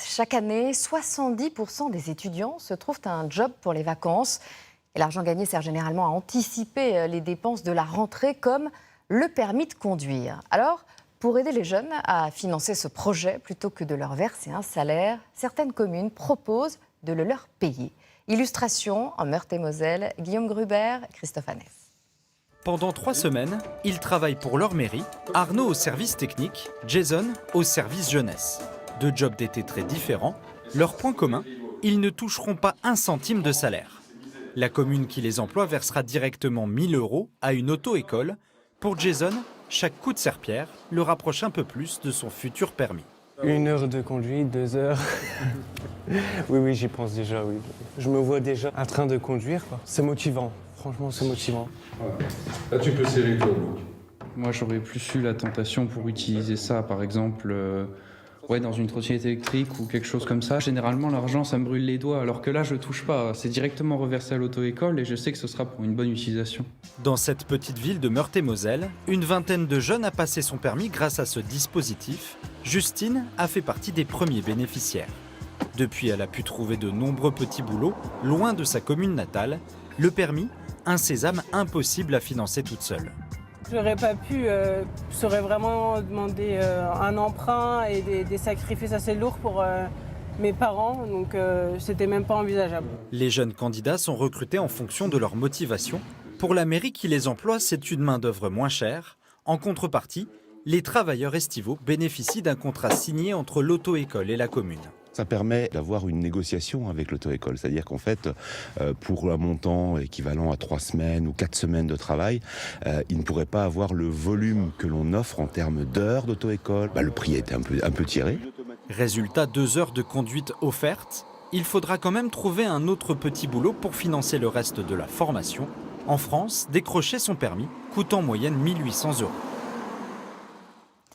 Chaque année, 70% des étudiants se trouvent un job pour les vacances. Et l'argent gagné sert généralement à anticiper les dépenses de la rentrée, comme le permis de conduire. Alors, pour aider les jeunes à financer ce projet, plutôt que de leur verser un salaire, certaines communes proposent de le leur payer. Illustration en Meurthe-et-Moselle, Guillaume Gruber, Christophe Annès. Pendant 3 semaines, ils travaillent pour leur mairie, Arnaud au service technique, Jason au service jeunesse. 2 jobs d'été très différents. Leur point commun, ils ne toucheront pas un centime de salaire. La commune qui les emploie versera directement 1 000 € à une auto-école. Pour Jason, chaque coup de serpillière le rapproche un peu plus de son futur permis. 1 heure de conduite, 2 heures. Oui, j'y pense déjà, oui. Je me vois déjà en train de conduire, quoi. C'est motivant, franchement, c'est motivant. Là, tu peux serrer toi, donc. Moi, j'aurais plus eu la tentation pour utiliser ça, par exemple, dans une trottinette électrique ou quelque chose comme ça. Généralement, l'argent, ça me brûle les doigts, alors que là, je touche pas. C'est directement reversé à l'auto-école et je sais que ce sera pour une bonne utilisation. Dans cette petite ville de Meurthe-et-Moselle, une vingtaine de jeunes a passé son permis grâce à ce dispositif. Justine a fait partie des premiers bénéficiaires. Depuis, elle a pu trouver de nombreux petits boulots, loin de sa commune natale. Le permis, un sésame impossible à financer toute seule. J'aurais pas pu, ça aurait vraiment demandé un emprunt et des sacrifices assez lourds pour mes parents, donc c'était même pas envisageable. Les jeunes candidats sont recrutés en fonction de leur motivation. Pour la mairie qui les emploie, c'est une main-d'œuvre moins chère. En contrepartie, les travailleurs estivaux bénéficient d'un contrat signé entre l'auto-école et la commune. Ça permet d'avoir une négociation avec l'auto-école, c'est-à-dire qu'en fait, pour un montant équivalent à 3 semaines ou 4 semaines de travail, ils ne pourraient pas avoir le volume que l'on offre en termes d'heures d'auto-école. Le prix est un peu tiré. Résultat, 2 heures de conduite offertes. Il faudra quand même trouver un autre petit boulot pour financer le reste de la formation. En France, décrocher son permis coûte en moyenne 1 800 €.